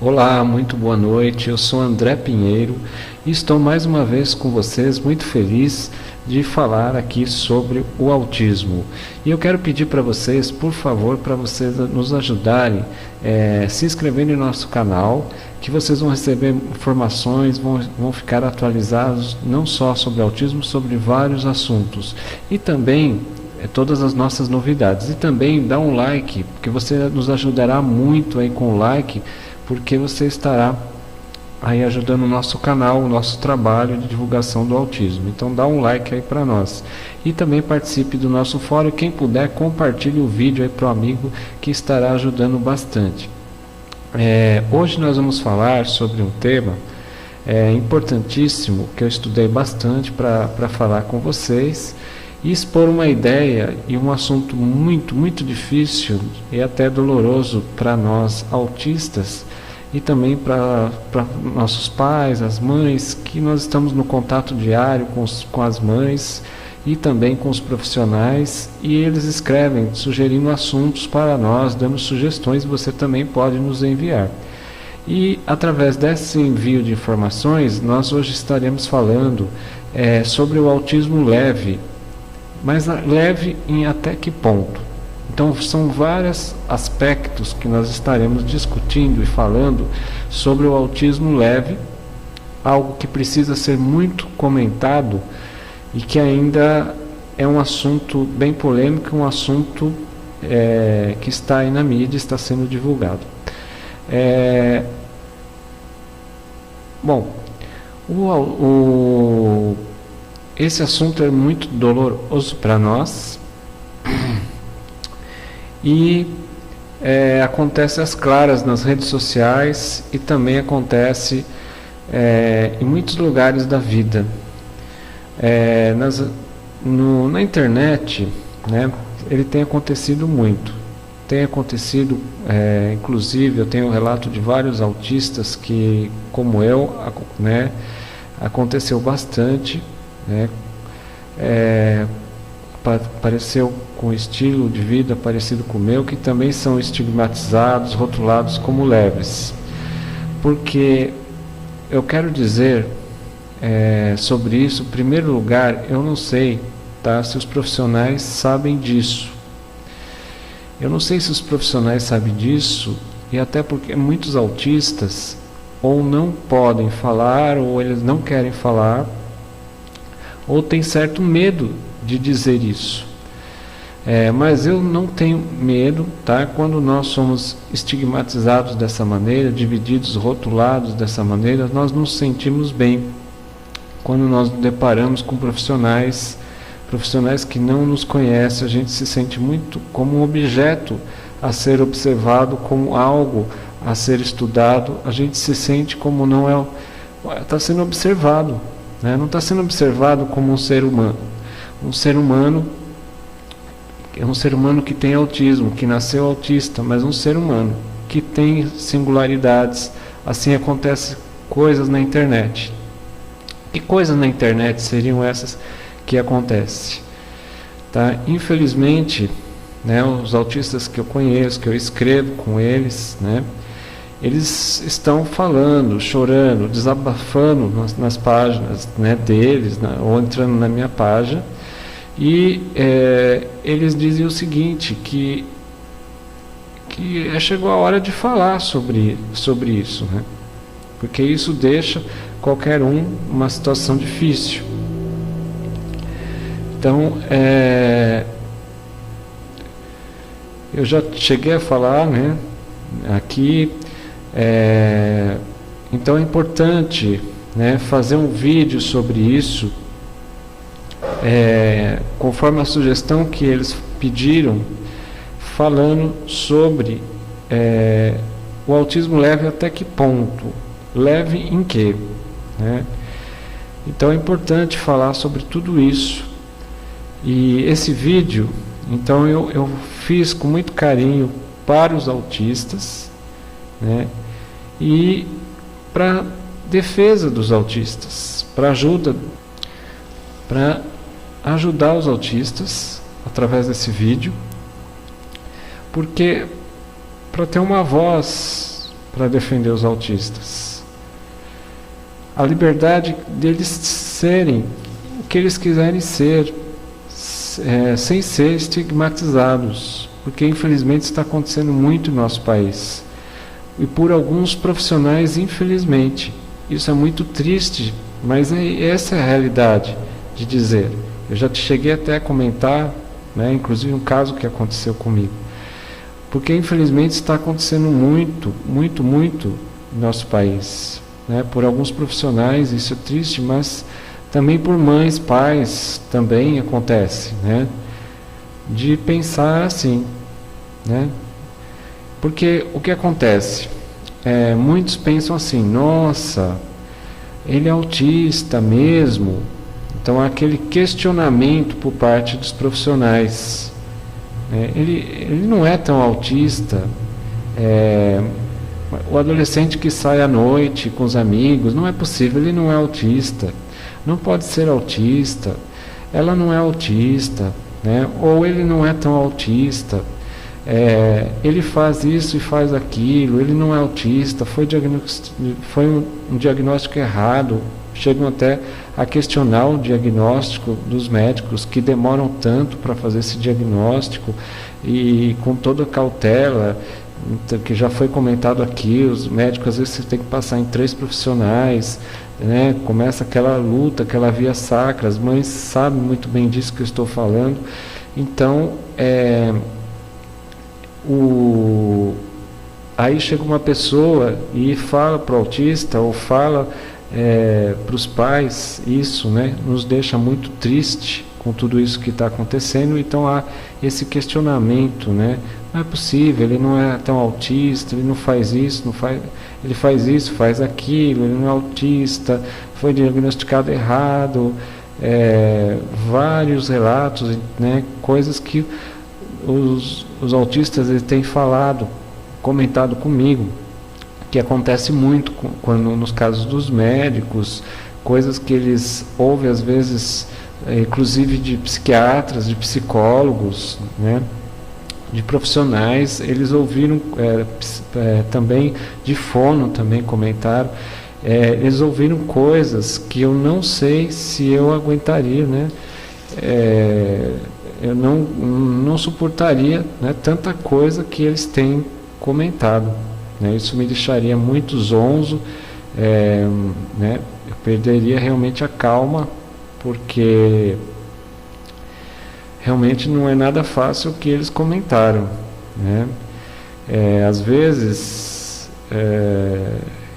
Olá, muito boa noite. Eu sou André Pinheiro e estou mais uma vez com vocês, muito feliz de falar aqui sobre o autismo. E eu quero pedir para vocês, por favor, para vocês nos ajudarem, se inscreverem no nosso canal, que vocês vão receber informações, vão ficar atualizados não só sobre autismo, sobre vários assuntos. E também todas as nossas novidades. E também dá um like, porque você nos ajudará muito aí com o like, porque você estará aí ajudando o nosso canal, o nosso trabalho de divulgação do autismo. Então dá um like aí para nós. E também participe do nosso fórum. Quem puder, compartilhe o vídeo aí para o amigo, que estará ajudando bastante. Hoje nós vamos falar sobre um tema importantíssimo, que eu estudei bastante para falar com vocês e expor uma ideia e um assunto muito difícil e até doloroso para nós autistas, e também para nossos pais, as mães, que nós estamos no contato diário com as mães e também com os profissionais, e eles escrevem sugerindo assuntos para nós, dando sugestões. Você também pode nos enviar. E através desse envio de informações, nós hoje estaremos falando sobre o autismo leve, mas leve em até que ponto? Então são vários aspectos que nós estaremos discutindo e falando sobre o autismo leve, algo que precisa ser muito comentado e que ainda é um assunto bem polêmico, um assunto que está aí na mídia, está sendo divulgado. Esse assunto é muito doloroso para nós e acontece às claras nas redes sociais e também acontece em muitos lugares da vida. Na internet, né, ele tem acontecido muito. Tem acontecido, inclusive eu tenho um relato de vários autistas que, como eu, né, aconteceu bastante, né, apareceu com estilo de vida parecido com o meu, que também são estigmatizados, rotulados como leves. Porque eu quero dizer sobre isso, em primeiro lugar, eu não sei, tá, se os profissionais sabem disso. Eu não sei se os profissionais sabem disso, e até porque muitos autistas ou não podem falar, ou eles não querem falar, ou tem certo medo de dizer isso. Mas eu não tenho medo, tá? Quando nós somos estigmatizados dessa maneira, divididos, rotulados dessa maneira, nós nos sentimos bem. Quando nós nos deparamos com profissionais que não nos conhecem, a gente se sente muito como um objeto a ser observado, como algo a ser estudado. A gente se sente como não está sendo observado, né? Não está sendo observado como um ser humano. Um ser humano é um ser humano que tem autismo, que nasceu autista, mas um ser humano que tem singularidades. Assim acontecem coisas na internet. Que coisas na internet seriam essas que acontecem? Tá? Infelizmente, né, os autistas que eu conheço, que eu escrevo com eles, né, eles estão falando, chorando, desabafando nas páginas, né, deles, ou entrando na minha página, e eles dizem o seguinte, que chegou a hora de falar sobre isso, né, porque isso deixa qualquer uma situação difícil. Então, eu já cheguei a falar, né, aqui. Então é importante, né, fazer um vídeo sobre isso, conforme a sugestão que eles pediram, falando sobre o autismo leve até que ponto, leve em quê, né? Então é importante falar sobre tudo isso. E esse vídeo, então eu fiz com muito carinho para os autistas, né, e para defesa dos autistas, para ajudar os autistas através desse vídeo, porque para ter uma voz para defender os autistas. A liberdade deles serem o que eles quiserem ser, sem ser estigmatizados, porque infelizmente está acontecendo muito no nosso país. E por alguns profissionais, infelizmente. Isso é muito triste, mas essa é a realidade de dizer. Eu já cheguei até a comentar, né, inclusive um caso que aconteceu comigo. Porque infelizmente está acontecendo muito no nosso país. Né, por alguns profissionais, isso é triste, mas também por mães, pais, também acontece. Né, de pensar assim. Né, porque o que acontece? Muitos pensam assim, nossa, ele é autista mesmo. Então há aquele questionamento por parte dos profissionais. Ele não é tão autista. O adolescente que sai à noite com os amigos, não é possível, ele não é autista. Não pode ser autista. Ela não é autista, né? Ou ele não é tão autista. Ele faz isso e faz aquilo, ele não é autista, foi um diagnóstico errado. Chegam até a questionar o diagnóstico dos médicos, que demoram tanto para fazer esse diagnóstico, e com toda a cautela, que já foi comentado aqui, os médicos às vezes tem que passar em 3 profissionais, né? Começa aquela luta, aquela via sacra, as mães sabem muito bem disso que eu estou falando. Então, aí chega uma pessoa e fala para o autista, ou fala para os pais, isso, né, nos deixa muito triste com tudo isso que está acontecendo. Então há esse questionamento, né? Não é possível, ele não é tão autista, ele não faz isso, ele faz isso, faz aquilo, ele não é autista, foi diagnosticado errado, vários relatos, né, coisas que os autistas eles têm comentado comigo, que acontece muito quando nos casos dos médicos, coisas que eles ouvem às vezes, inclusive de psiquiatras, de psicólogos, né, de profissionais, eles ouviram também de fono, também comentaram, eles ouviram coisas que eu não sei se eu aguentaria, né? Eu não suportaria, né, tanta coisa que eles têm comentado. Né? Isso me deixaria muito zonzo, né? Eu perderia realmente a calma, porque realmente não é nada fácil o que eles comentaram. Né? Às vezes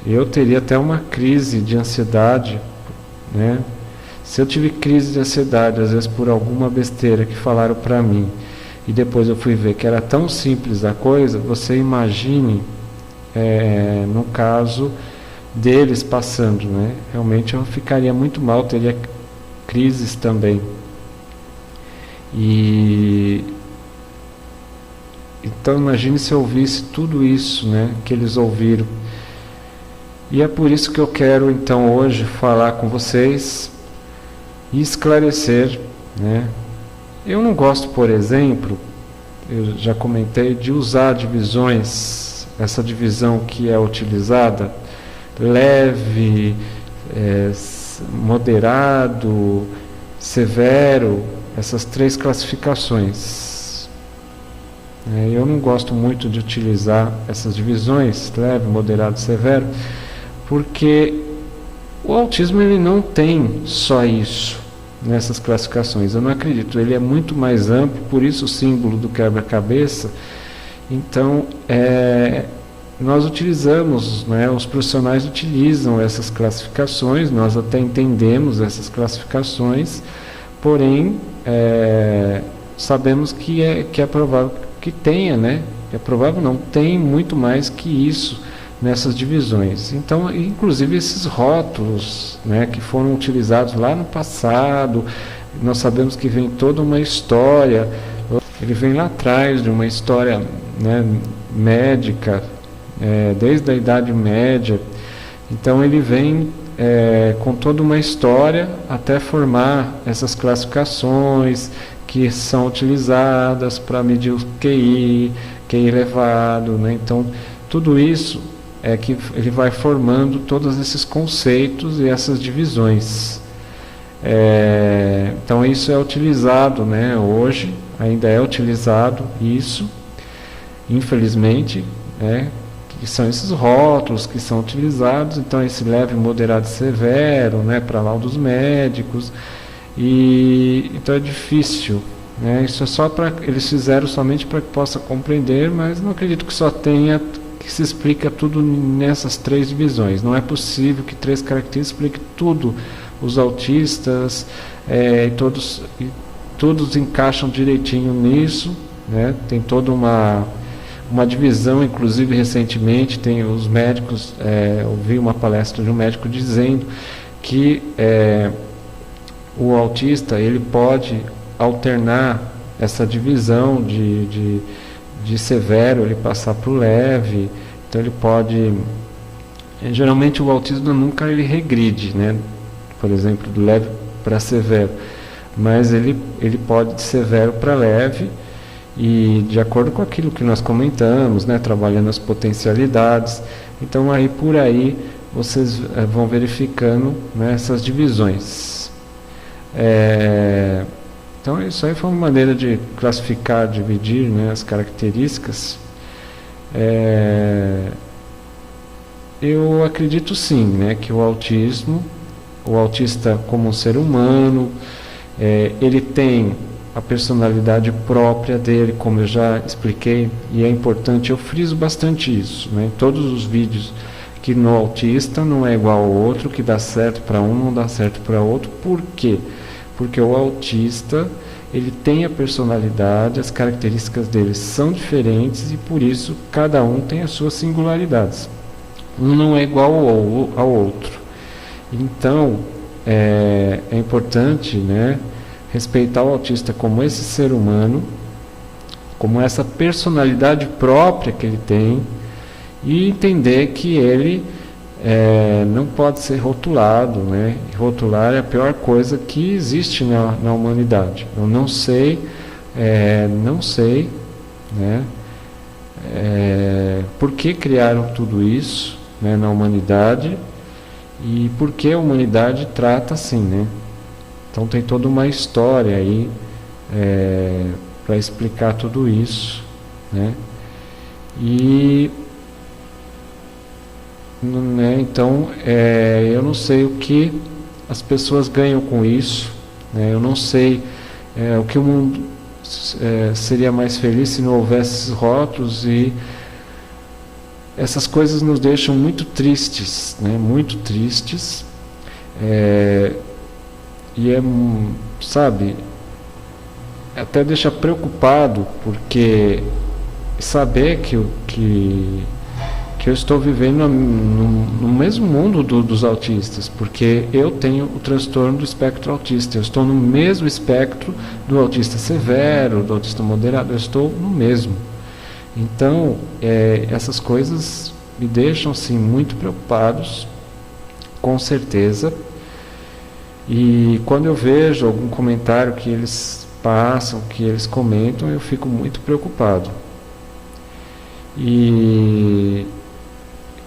eu teria até uma crise de ansiedade, né? Se eu tive crise de ansiedade, às vezes por alguma besteira que falaram para mim, e depois eu fui ver que era tão simples a coisa, você imagine, no caso deles passando, né? Realmente eu ficaria muito mal, teria crises também. Então imagine se eu ouvisse tudo isso, né, que eles ouviram. E é por isso que eu quero então hoje falar com vocês e esclarecer, né? Eu não gosto, por exemplo, eu já comentei, de usar divisões, essa divisão que é utilizada, leve, moderado, severo, essas 3 classificações. Eu não gosto muito de utilizar essas divisões, leve, moderado, severo, porque o autismo ele não tem só isso nessas classificações. Eu não acredito, ele é muito mais amplo, por isso o símbolo do quebra-cabeça. Então, nós utilizamos, né, os profissionais utilizam essas classificações, nós até entendemos essas classificações, porém, sabemos que é provável que tenha, né? É provável não, tem muito mais que isso nessas divisões. Então, inclusive esses rótulos, né, que foram utilizados lá no passado, nós sabemos que vem toda uma história, ele vem lá atrás de uma história, né, médica, desde a Idade Média. Então ele vem com toda uma história até formar essas classificações que são utilizadas para medir o QI elevado, né? Então tudo isso é que ele vai formando todos esses conceitos e essas divisões. Então isso é utilizado, né, hoje, ainda é utilizado isso, infelizmente, né, que são esses rótulos que são utilizados. Então esse leve, moderado e severo, né, para laudos médicos, e então é difícil, né, isso é só para, eles fizeram somente para que possa compreender, mas não acredito que só tenha, que se explica tudo nessas 3 divisões. Não é possível que 3 características expliquem tudo. Os autistas, todos encaixam direitinho nisso, né? Tem toda uma divisão, inclusive recentemente tem os médicos, ouvi uma palestra de um médico dizendo que o autista ele pode alternar essa divisão de severo, ele passar para o leve. Então ele pode, geralmente o autismo nunca ele regride, né? Por exemplo, do leve para severo, mas ele pode de severo para leve, e de acordo com aquilo que nós comentamos, né, trabalhando as potencialidades. Então aí por aí vocês vão verificando, né, essas divisões. Então isso aí foi uma maneira de classificar, dividir, né, as características. Eu acredito sim, né, que o autista como um ser humano, ele tem a personalidade própria dele, como eu já expliquei, e é importante, eu friso bastante isso, né, em todos os vídeos, que no autista não é igual ao outro, que dá certo para um, não dá certo para outro. Por quê? Porque o autista, ele tem a personalidade, as características dele são diferentes, e por isso cada um tem as suas singularidades. Um não é igual ao outro. Então, é importante, né, respeitar o autista como esse ser humano, como essa personalidade própria que ele tem, e entender que ele não pode ser rotulado, né? Rotular é a pior coisa que existe na humanidade. Eu não sei, né, por que criaram tudo isso, né, na humanidade, e por que a humanidade trata assim, né? Então tem toda uma história aí para explicar tudo isso, né? E então eu não sei o que as pessoas ganham com isso, né? Eu não sei o que o mundo seria mais feliz se não houvesse esses rótulos, e essas coisas nos deixam muito tristes, né? Muito tristes, e sabe, até deixa preocupado, porque saber que eu estou vivendo no mesmo mundo dos autistas, porque eu tenho o transtorno do espectro autista, eu estou no mesmo espectro do autista severo, do autista moderado, eu estou no mesmo. Então, essas coisas me deixam assim, muito preocupados, com certeza. E quando eu vejo algum comentário que eles passam, que eles comentam, eu fico muito preocupado. E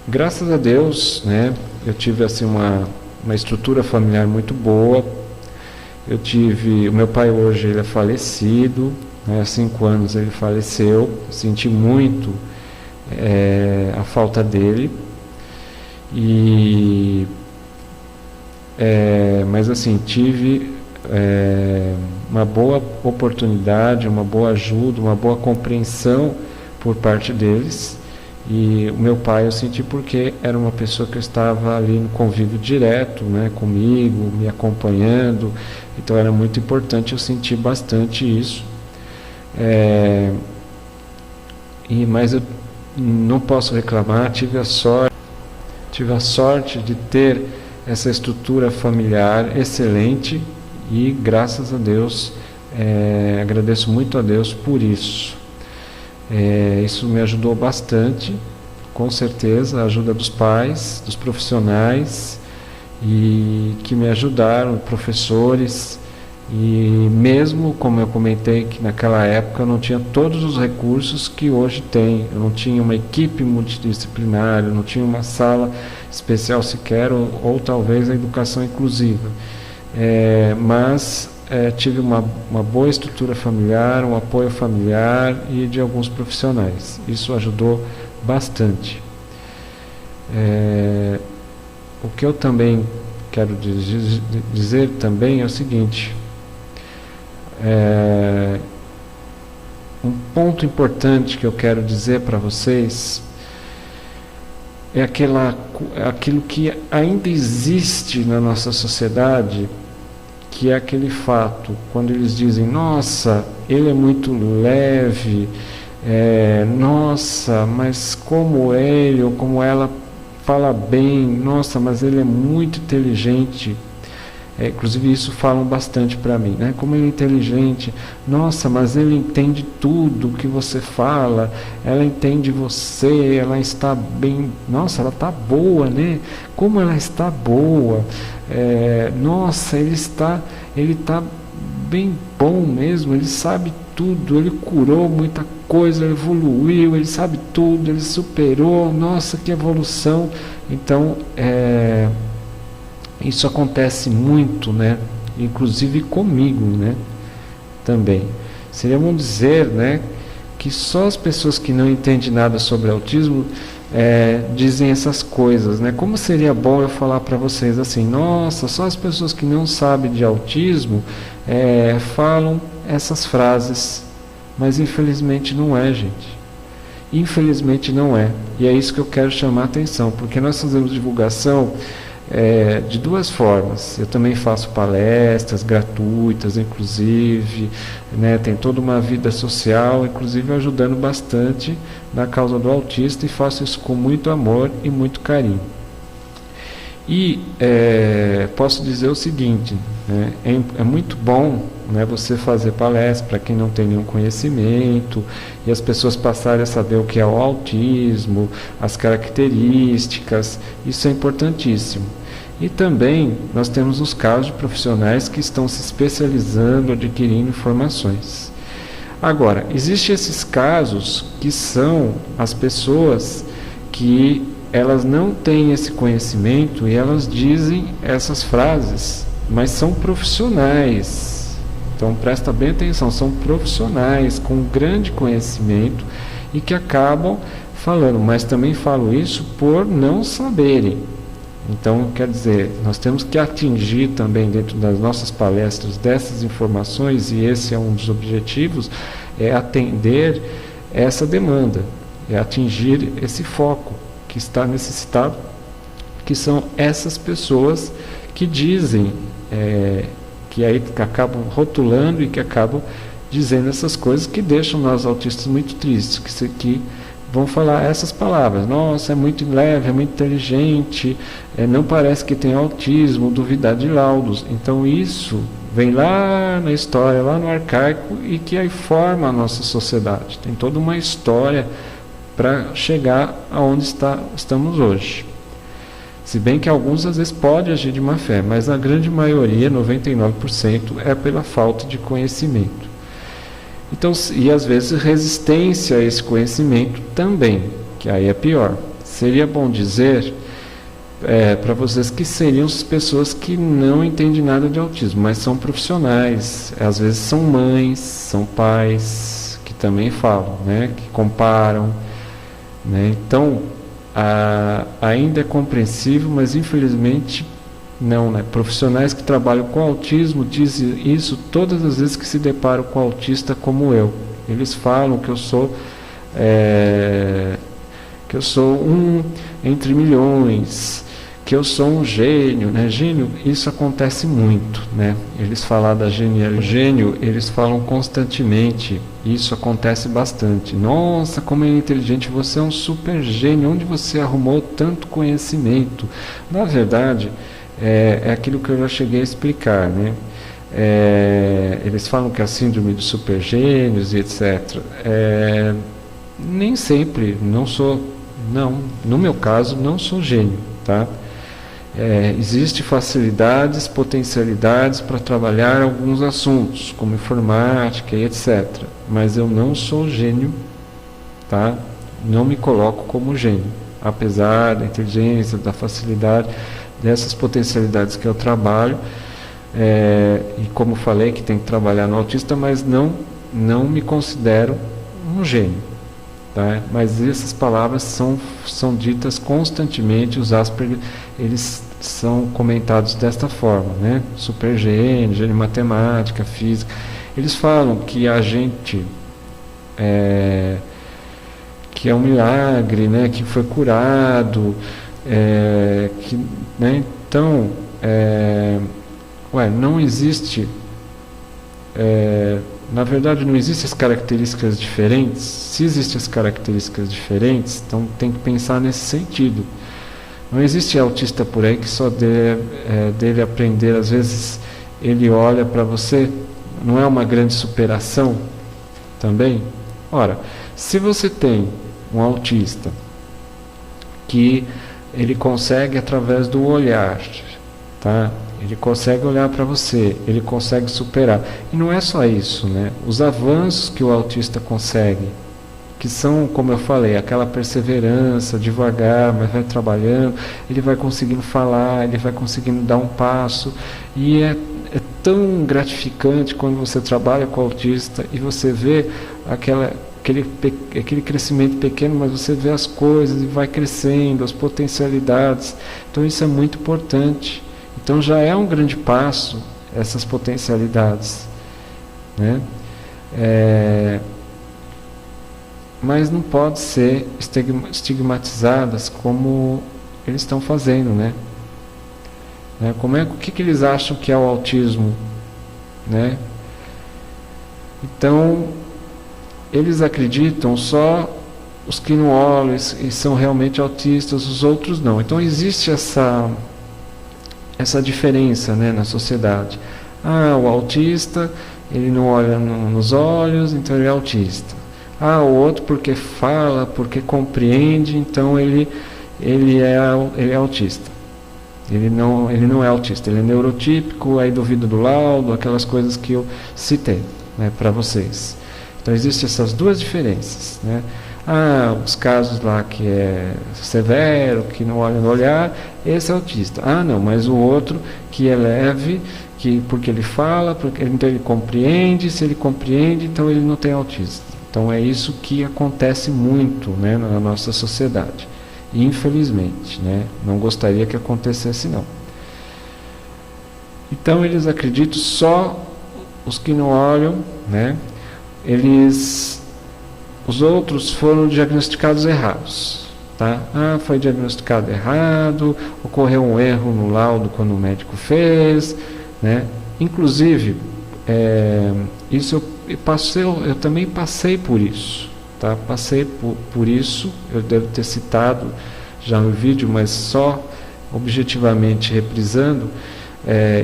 graças a Deus, né, eu tive assim uma estrutura familiar muito boa. O meu pai hoje ele é falecido, né, há 5 anos ele faleceu. Eu senti muito a falta dele, mas assim, tive uma boa oportunidade, uma boa ajuda, uma boa compreensão por parte deles. E o meu pai eu senti porque era uma pessoa que eu estava ali no convívio direto, né, comigo, me acompanhando. Então era muito importante, eu senti bastante isso. Mas eu não posso reclamar, tive a sorte de ter essa estrutura familiar excelente, e graças a Deus, agradeço muito a Deus por isso. Isso me ajudou bastante, com certeza, a ajuda dos pais, dos profissionais, e que me ajudaram, professores, E mesmo, como eu comentei, que naquela época eu não tinha todos os recursos que hoje tem, eu não tinha uma equipe multidisciplinar, eu não tinha uma sala especial sequer, ou talvez a educação inclusiva. Mas tive uma boa estrutura familiar, um apoio familiar e de alguns profissionais. Isso ajudou bastante. O que eu também quero dizer também é o seguinte: um ponto importante que eu quero dizer para vocês é aquilo que ainda existe na nossa sociedade, que é aquele fato, quando eles dizem, nossa, ele é muito leve, nossa, mas como ele ou como ela fala bem, nossa, mas ele é muito inteligente. Inclusive isso falam bastante para mim, né? Como ele é inteligente, nossa, mas ele entende tudo que você fala, ela entende você, ela está bem, nossa, ela está boa, né? Como ela está boa, nossa, ele está bem bom mesmo, ele sabe tudo, ele curou muita coisa, ele evoluiu, ele sabe tudo, ele superou, nossa, que evolução. Então, isso acontece muito, né? Inclusive comigo, né? Também. Seria bom dizer, né, que só as pessoas que não entendem nada sobre autismo dizem essas coisas, né? Como seria bom eu falar para vocês assim, nossa, só as pessoas que não sabem de autismo falam essas frases, mas infelizmente não é, gente. Infelizmente não é. E é isso que eu quero chamar a atenção, porque nós fazemos divulgação de duas formas. Eu também faço palestras gratuitas, inclusive, né, tem toda uma vida social, inclusive ajudando bastante na causa do autista, e faço isso com muito amor e muito carinho. E posso dizer o seguinte, né, é muito bom, né, você fazer palestra para quem não tem nenhum conhecimento, e as pessoas passarem a saber o que é o autismo, as características. Isso é importantíssimo. E também nós temos os casos de profissionais que estão se especializando, adquirindo informações. Agora, existem esses casos que são as pessoas que elas não têm esse conhecimento e elas dizem essas frases, mas são profissionais. Então presta bem atenção, são profissionais com grande conhecimento e que acabam falando, mas também falo isso por não saberem. Então, quer dizer, nós temos que atingir também dentro das nossas palestras dessas informações, e esse é um dos objetivos, é atender essa demanda, é atingir esse foco que está necessitado, que são essas pessoas que dizem, que acabam rotulando e que acabam dizendo essas coisas que deixam nós autistas muito tristes, que vão falar essas palavras, nossa, é muito leve, é muito inteligente, não parece que tem autismo, duvidar de laudos. Então isso vem lá na história, lá no arcaico, e que aí forma a nossa sociedade. Tem toda uma história para chegar aonde estamos hoje. Se bem que alguns às vezes podem agir de má fé, mas a grande maioria, 99%, é pela falta de conhecimento. Então, e às vezes resistência a esse conhecimento também, que aí é pior. Seria bom dizer para vocês que seriam as pessoas que não entendem nada de autismo, mas são profissionais, às vezes são mães, são pais, que também falam, né, que comparam, né? Então, ainda é compreensível, mas infelizmente não, né? Profissionais que trabalham com autismo dizem isso todas as vezes que se deparam com autista como eu. Eles falam que eu sou um entre milhões, que eu sou um gênio, né? Gênio, isso acontece muito, né? Eles falam da genialidade, gênio, eles falam constantemente, isso acontece bastante. Nossa, como é inteligente, você é um super gênio, onde você arrumou tanto conhecimento? Na verdade, é aquilo que eu já cheguei a explicar, né? Eles falam que é a síndrome dos supergênios e etc. Nem sempre, no meu caso, não sou gênio, tá? Existem facilidades, potencialidades para trabalhar alguns assuntos, como informática e etc. Mas eu não sou gênio, tá? Não me coloco como gênio, apesar da inteligência, da facilidade, dessas potencialidades que eu trabalho, e como falei que tem que trabalhar no autista, mas não me considero um gênio, tá? Mas essas palavras são ditas constantemente, os Asperger, eles são comentados desta forma, né? Super gênio, gênio em matemática, física. Eles falam que a gente que é um milagre, né? Que foi curado, né? Então, não existe, na verdade não existem as características diferentes. Se existem as características diferentes, então tem que pensar nesse sentido. Não existe autista por aí que só dele aprender, às vezes ele olha para você, não é uma grande superação também? Ora, se você tem um autista que ele consegue através do olhar, tá? Ele consegue olhar para você, ele consegue superar. E não é só isso, né? Os avanços que o autista consegue, que são, como eu falei, aquela perseverança, devagar, mas vai trabalhando, ele vai conseguindo falar, ele vai conseguindo dar um passo, e é tão gratificante quando você trabalha com o autista e você vê aquele crescimento pequeno, mas você vê as coisas e vai crescendo, as potencialidades. Então isso é muito importante. Então já é um grande passo essas potencialidades, né? Mas não pode ser estigmatizadas como eles estão fazendo, né? O que eles acham que é o autismo, né? Então eles acreditam só os que não olham e são realmente autistas, os outros não. Então existe essa diferença, né, na sociedade. O autista, ele não olha nos olhos, então ele é autista. O outro porque fala, porque compreende, então ele é autista. Ele não é autista, ele é neurotípico, aí duvido do laudo, aquelas coisas que eu citei, né, para vocês. Então existem essas duas diferenças, né? Os casos lá que é severo, que não olha no olhar, esse é autista. Não, mas o outro que é leve, porque ele fala, então ele compreende, se ele compreende, então ele não tem autismo. Então é isso que acontece muito, né, na nossa sociedade. Infelizmente, né? Não gostaria que acontecesse, não. Então eles acreditam só os que não olham, né? Os outros foram diagnosticados errados, tá? Foi diagnosticado errado, ocorreu um erro no laudo quando o médico fez, né? Inclusive, isso eu também passei por isso, tá? Passei por isso, eu devo ter citado já no vídeo, mas só objetivamente reprisando.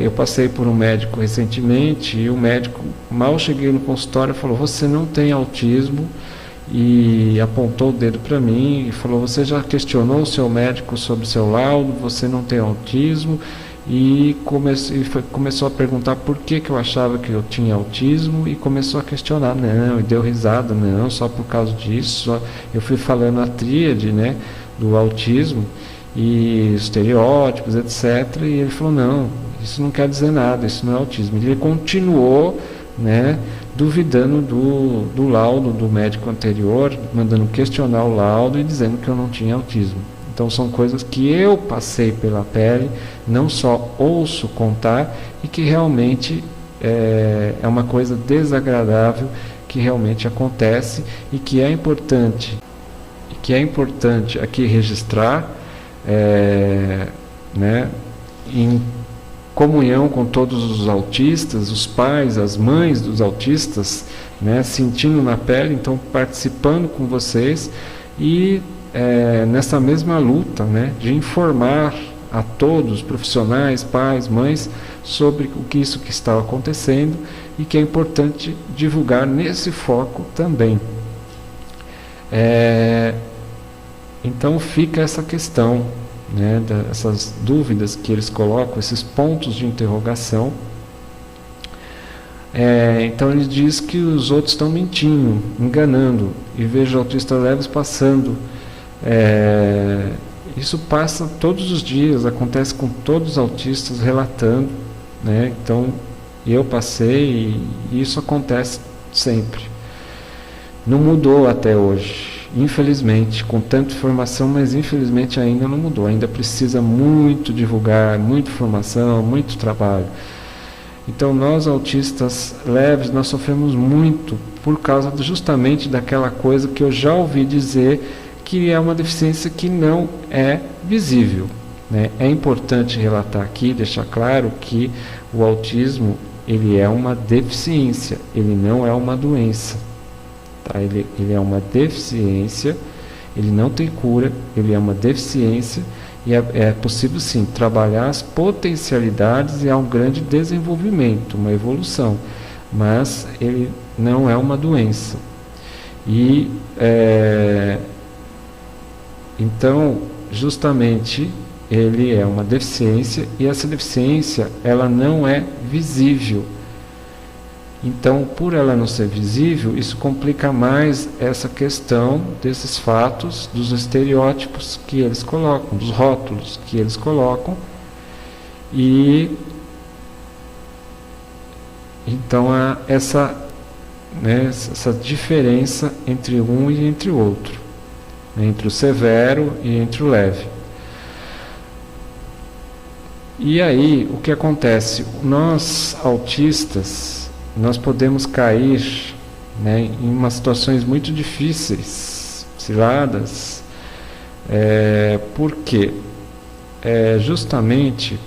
Eu passei por um médico recentemente e o médico, mal cheguei no consultório, falou: você não tem autismo, e apontou o dedo para mim e falou: você já questionou o seu médico sobre o seu laudo, você não tem autismo? E começou a perguntar por que eu achava que eu tinha autismo, e começou a questionar, e deu risada, só por causa disso. Eu fui falando a tríade, né, do autismo e estereótipos, etc. E ele falou: não, isso não quer dizer nada, isso não é autismo. E ele continuou, né, duvidando do laudo do médico anterior, mandando questionar o laudo e dizendo que eu não tinha autismo. Então são coisas que eu passei pela pele, não só ouço contar, e que realmente é uma coisa desagradável que realmente acontece, e que é importante aqui registrar, né, em comunhão com todos os autistas, os pais, as mães dos autistas, né, sentindo na pele, então participando com vocês, e nessa mesma luta, né, de informar a todos, profissionais, pais, mães, sobre isso que está acontecendo, e que é importante divulgar nesse foco também. Então fica essa questão, né, dessas dúvidas que eles colocam, esses pontos de interrogação. Então ele diz que os outros estão mentindo, enganando, e vejo autistas leves passando. Isso passa todos os dias, acontece com todos os autistas relatando, né? Então eu passei e isso acontece sempre. Não mudou até hoje, infelizmente, com tanta informação, mas infelizmente ainda não mudou. Ainda precisa muito divulgar, muita informação, muito trabalho. Então nós autistas leves, nós sofremos muito por causa justamente daquela coisa que eu já ouvi dizer, que é uma deficiência que não é visível, né? É importante relatar aqui, deixar claro que o autismo, ele é uma deficiência, ele não é uma doença, tá? Ele é uma deficiência, ele não tem cura, ele é uma deficiência, e é possível sim trabalhar as potencialidades e há um grande desenvolvimento, uma evolução, mas ele não é uma doença. E então, justamente, ele é uma deficiência, e essa deficiência, ela não é visível. Então, por ela não ser visível, isso complica mais essa questão desses fatos, dos estereótipos que eles colocam, dos rótulos que eles colocam. E então há essa diferença entre um e entre o outro, entre o severo e entre o leve. E aí, o que acontece? Nós, autistas, nós podemos cair, né, em umas situações muito difíceis, ciladas, porque justamente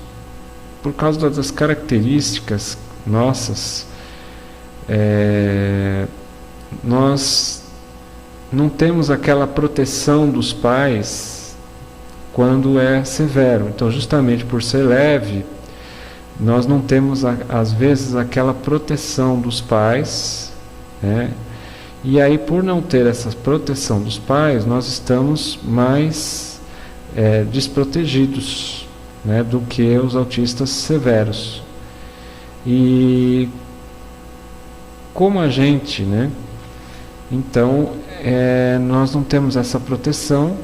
por causa das características nossas, nós não temos aquela proteção dos pais quando é severo. Então, justamente por ser leve, nós não temos, às vezes, aquela proteção dos pais, né? E aí, por não ter essa proteção dos pais, nós estamos mais desprotegidos, né, do que os autistas severos. E como a gente, né? Então, nós não temos essa proteção.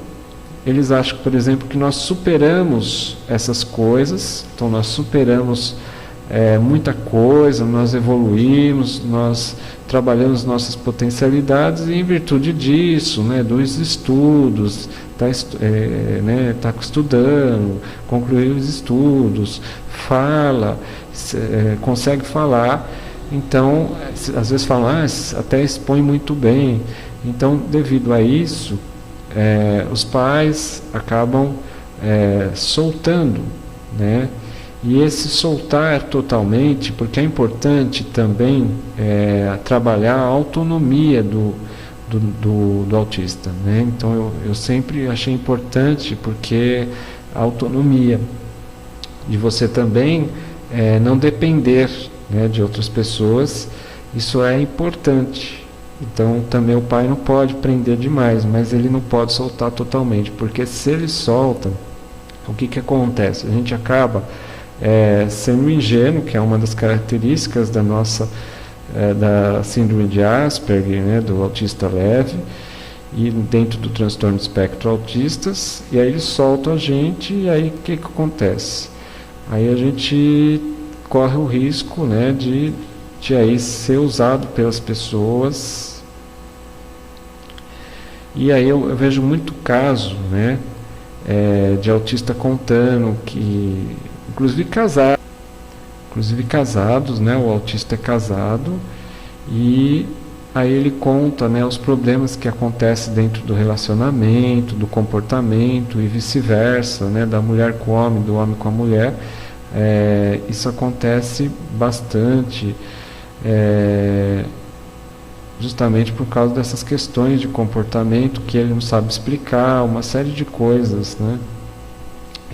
Eles acham, por exemplo, que nós superamos essas coisas, então nós superamos muita coisa, nós evoluímos, nós trabalhamos nossas potencialidades, e em virtude disso, né, dos estudos, tá estudando, concluiu os estudos, fala, consegue falar, então, às vezes falam, até expõe muito bem. Então, devido a isso, os pais acabam soltando, né? E esse soltar totalmente, porque é importante também trabalhar a autonomia do autista, né? Então eu sempre achei importante, porque a autonomia de você também não depender, né, de outras pessoas, isso é importante. Então também o pai não pode prender demais, mas ele não pode soltar totalmente, porque se ele solta, o que acontece? A gente acaba sendo ingênuo, que é uma das características da nossa da síndrome de Asperger, né, do autista leve, e dentro do transtorno de espectro autistas, e aí ele solta a gente, e aí o que acontece? Aí a gente corre o risco, né, de aí ser usado pelas pessoas. E aí eu vejo muito caso, né, de autista contando que, inclusive casados, né, o autista é casado, e aí ele conta, né, os problemas que acontecem dentro do relacionamento, do comportamento e vice-versa, né, da mulher com o homem, do homem com a mulher. Isso acontece bastante, justamente por causa dessas questões de comportamento que ele não sabe explicar, uma série de coisas, né?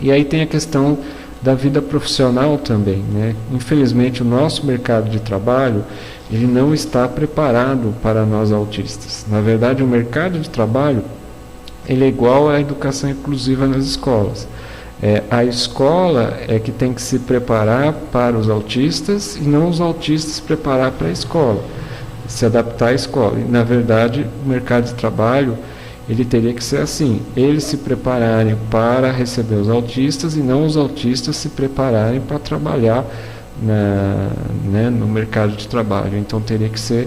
E aí tem a questão da vida profissional também, né? Infelizmente o nosso mercado de trabalho, ele não está preparado para nós autistas. Na verdade, o mercado de trabalho, ele é igual à educação inclusiva nas escolas. A escola é que tem que se preparar para os autistas e não os autistas se preparar para a escola, se adaptar à escola. E, na verdade, o mercado de trabalho ele teria que ser assim, eles se prepararem para receber os autistas e não os autistas se prepararem para trabalhar no mercado de trabalho. Então teria que ser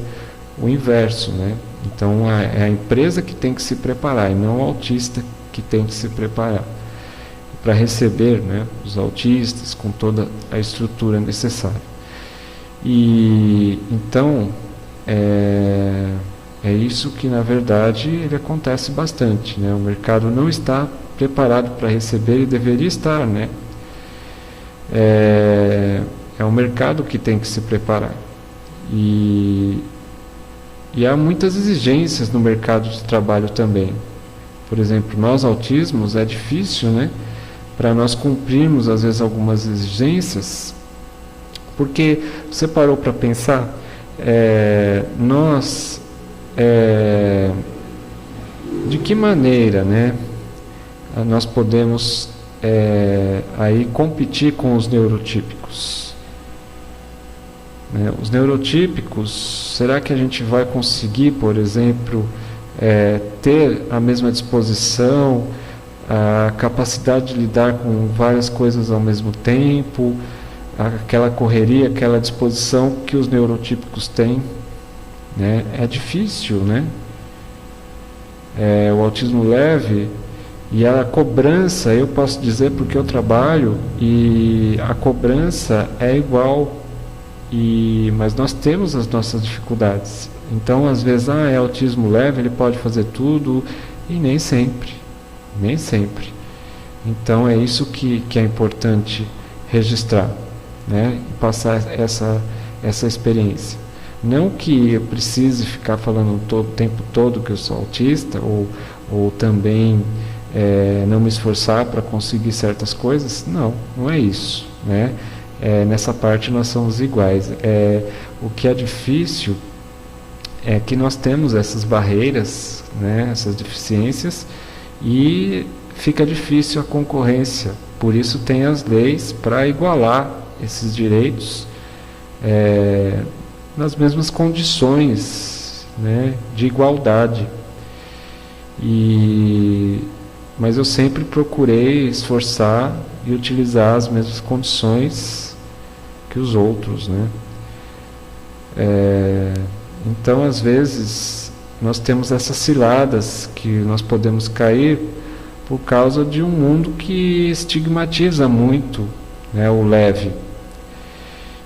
o inverso, né? Então é a empresa que tem que se preparar e não o autista que tem que se preparar para receber, né, os autistas com toda a estrutura necessária. E então é isso que, na verdade, ele acontece bastante, né? O mercado não está preparado para receber e deveria estar, né? É o mercado que tem que se preparar. E há muitas exigências no mercado de trabalho também. Por exemplo, nós autismos é difícil, né? Para nós cumprirmos, às vezes, algumas exigências, porque você parou para pensar, de que maneira, né, nós podemos aí competir com os neurotípicos? Os neurotípicos, será que a gente vai conseguir, por exemplo, ter a mesma disposição, a capacidade de lidar com várias coisas ao mesmo tempo, aquela correria, aquela disposição que os neurotípicos têm? Né? É difícil, né? O autismo leve e a cobrança, eu posso dizer porque eu trabalho e a cobrança é igual, mas nós temos as nossas dificuldades. Então, às vezes, é autismo leve, ele pode fazer tudo, e nem sempre. Então, é isso que é importante registrar, né? E passar essa experiência. Não que eu precise ficar falando o tempo todo que eu sou autista, ou também não me esforçar para conseguir certas coisas. Não é isso, né? Nessa parte nós somos iguais. O que é difícil é que nós temos essas barreiras, né, essas deficiências, e fica difícil a concorrência. Por isso tem as leis para igualar esses direitos nas mesmas condições, né, de igualdade. Mas eu sempre procurei esforçar e utilizar as mesmas condições que os outros, né? Então, às vezes, nós temos essas ciladas que nós podemos cair por causa de um mundo que estigmatiza muito, né, o leve.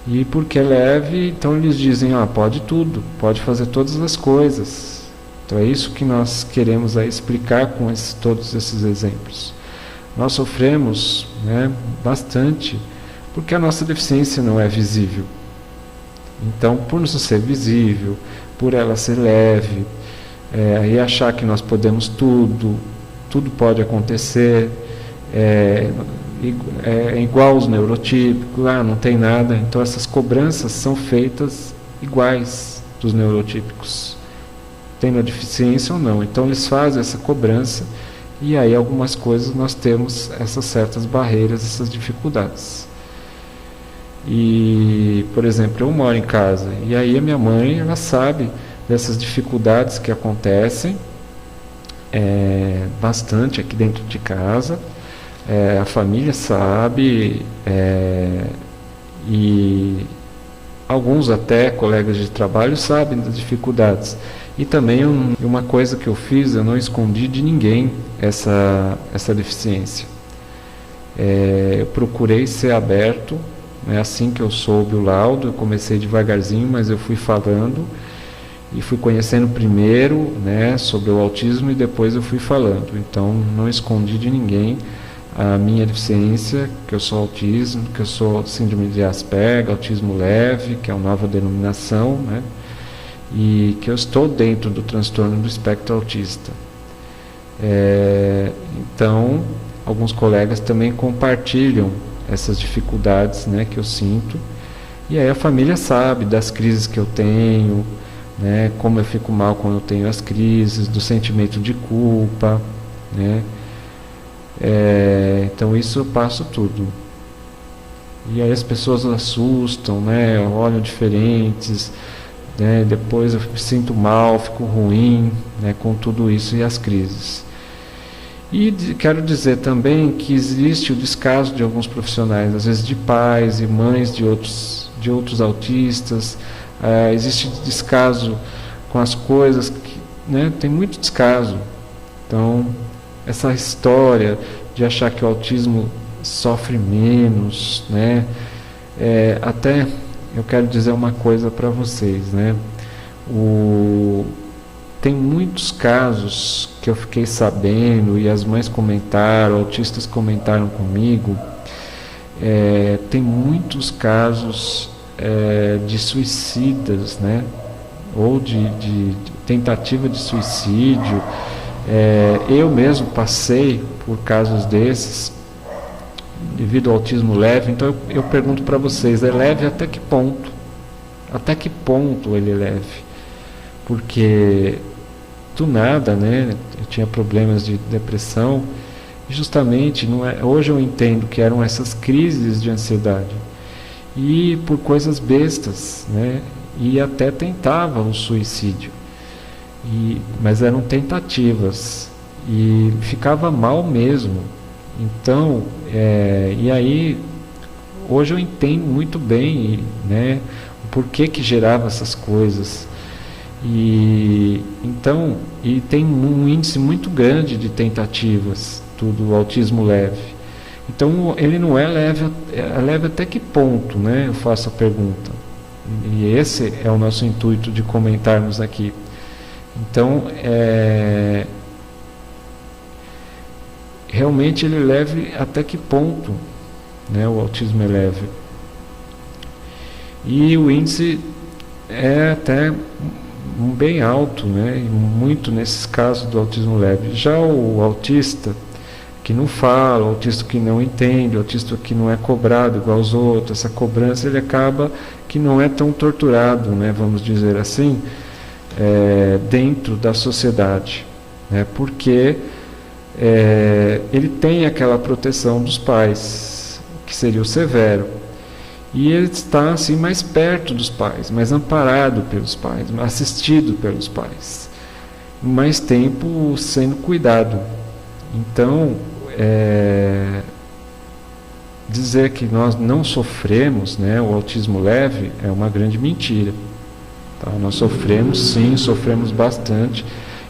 E porque é leve, então eles dizem, pode tudo, pode fazer todas as coisas. Então é isso que nós queremos aí explicar com todos esses exemplos. Nós sofremos, né, bastante porque a nossa deficiência não é visível. Então, por não ser visível, por ela ser leve, e achar que nós podemos tudo pode acontecer, é igual aos neurotípicos, não tem nada. Então essas cobranças são feitas iguais dos neurotípicos, tendo a deficiência ou não. Então eles fazem essa cobrança e aí algumas coisas nós temos essas certas barreiras, essas dificuldades. E, por exemplo, eu moro em casa e aí a minha mãe, ela sabe dessas dificuldades que acontecem bastante aqui dentro de casa. A família sabe, e alguns até colegas de trabalho sabem das dificuldades. E também uma coisa que eu fiz, eu não escondi de ninguém essa deficiência. Eu procurei ser aberto, né? Assim que eu soube o laudo, eu comecei devagarzinho, mas eu fui falando e fui conhecendo primeiro, né, sobre o autismo, e depois eu fui falando. Então não escondi de ninguém a minha deficiência, que eu sou autismo, que eu sou síndrome de Asperger, autismo leve, que é uma nova denominação, né? E que eu estou dentro do transtorno do espectro autista. Então, alguns colegas também compartilham essas dificuldades, né, que eu sinto, e aí a família sabe das crises que eu tenho, né, como eu fico mal quando eu tenho as crises, do sentimento de culpa, né? Então isso eu passo tudo. E aí as pessoas assustam, né? Olham diferentes, né? Depois eu me sinto mal, fico ruim, né? Com tudo isso e as crises. E quero dizer também que existe o descaso de alguns profissionais, às vezes de pais e mães de outros autistas. Existe descaso com as coisas, né? Tem muito descaso. Então, essa história de achar que o autismo sofre menos, né? Até eu quero dizer uma coisa para vocês, né? Tem muitos casos que eu fiquei sabendo e as mães comentaram, autistas comentaram comigo. Tem muitos casos de suicidas, né? Ou de tentativa de suicídio. Eu mesmo passei por casos desses devido ao autismo leve. Então eu pergunto para vocês, é leve até que ponto? Até que ponto ele é leve? Porque do nada, né, eu tinha problemas de depressão e justamente hoje eu entendo que eram essas crises de ansiedade e por coisas bestas, né, e até tentava o suicídio, mas eram tentativas e ficava mal mesmo. Então, e aí hoje eu entendo muito bem, né, o porquê que gerava essas coisas. E tem um índice muito grande de tentativas do autismo leve. Então ele não é leve, é leve até que ponto, né? Eu faço a pergunta. E esse é o nosso intuito de comentarmos aqui. Então realmente ele é leve até que ponto, né? O autismo é leve. E o índice é até bem alto, né? Muito nesses casos do autismo leve. Já o autista que não fala, o autista que não entende, o autista que não é cobrado igual aos outros, essa cobrança ele acaba que não é tão torturado, né? Vamos dizer assim, dentro da sociedade, né? Porque ele tem aquela proteção dos pais, que seria o severo. E ele está assim mais perto dos pais, mais amparado pelos pais, assistido pelos pais, mais tempo sendo cuidado. Então, dizer que nós não sofremos, né, o autismo leve é uma grande mentira. Tá? Nós sofremos, sim, sofremos bastante.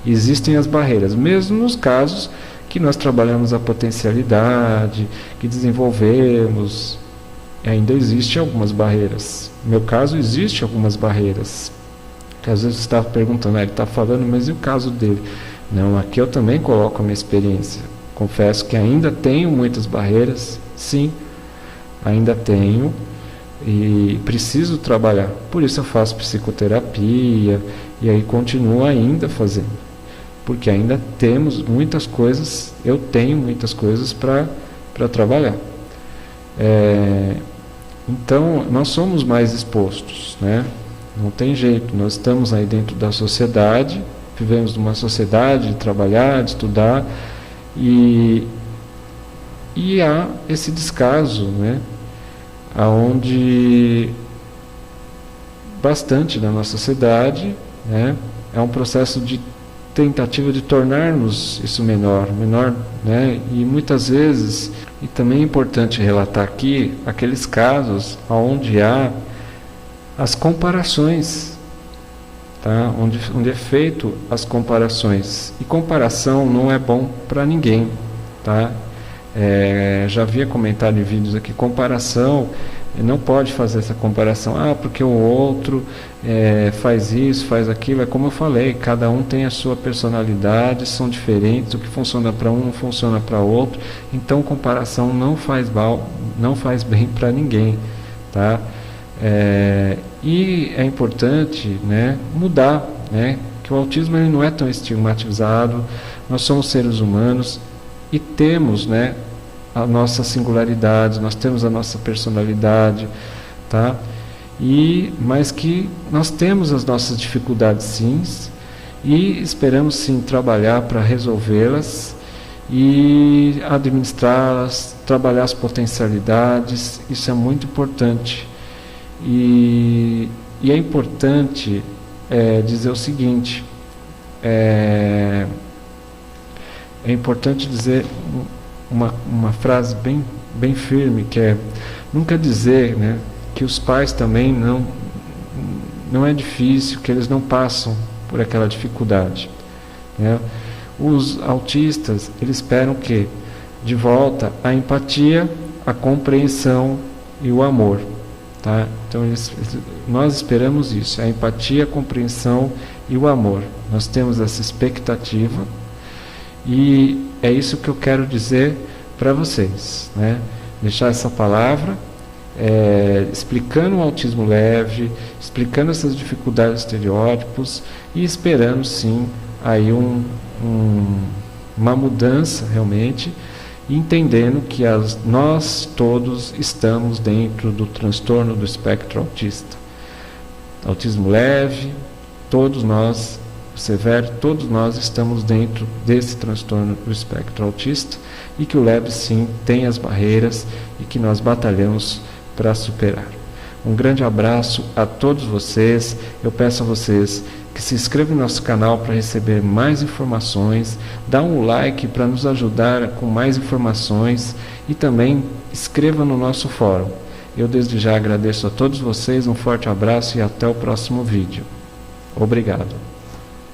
Existem as barreiras, mesmo nos casos que nós trabalhamos a potencialidade, que desenvolvemos. Ainda existem algumas barreiras. No meu caso, existem algumas barreiras. Que às vezes você está perguntando, ele está falando, mas e o caso dele? Não, aqui eu também coloco a minha experiência. Confesso que ainda tenho muitas barreiras, sim, ainda tenho, e preciso trabalhar. Por isso eu faço psicoterapia, e aí continuo ainda fazendo. Porque ainda temos muitas coisas, eu tenho muitas coisas para trabalhar. Então, nós somos mais expostos, né? Não tem jeito, nós estamos aí dentro da sociedade, vivemos numa sociedade de trabalhar, de estudar, e há esse descaso, né? Onde bastante da nossa sociedade, né? É um processo de tentativa de tornarmos isso menor, né? E muitas vezes, e também é importante relatar aqui, aqueles casos onde há as comparações, tá? Onde é feito as comparações, e comparação não é bom para ninguém, tá? Já havia comentado em vídeos aqui, comparação, não pode fazer essa comparação, porque o outro faz isso, faz aquilo. É como eu falei, cada um tem a sua personalidade, são diferentes, o que funciona para um não funciona para outro. Então comparação não faz mal, não faz bem para ninguém, tá? E é importante, né, mudar, né, que o autismo ele não é tão estigmatizado. Nós somos seres humanos e temos, né, a nossa singularidade, nós temos a nossa personalidade, tá? Mas que nós temos as nossas dificuldades, sim, e esperamos sim trabalhar para resolvê-las e administrá-las, trabalhar as potencialidades. Isso é muito importante. E é importante dizer o seguinte, é importante dizer uma frase bem firme, que é nunca dizer, né, que os pais também não é difícil, que eles não passam por aquela dificuldade, né? Os autistas, eles esperam que de volta a empatia, a compreensão e o amor, tá? Então nós esperamos isso, a empatia, a compreensão e o amor. Nós temos essa expectativa e é isso que eu quero dizer para vocês, né? Deixar essa palavra explicando o autismo leve, explicando essas dificuldades, estereótipos e esperando sim aí uma mudança realmente, entendendo que nós todos estamos dentro do transtorno do espectro autista. Autismo leve, todos nós, severo, todos nós estamos dentro desse transtorno do espectro autista, e que o leve sim tem as barreiras e que nós batalhamos para superar. Um grande abraço a todos vocês. Eu peço a vocês que se inscrevam no nosso canal para receber mais informações, dá um like para nos ajudar com mais informações e também escreva no nosso fórum. Eu desde já agradeço a todos vocês, um forte abraço e até o próximo vídeo. Obrigado.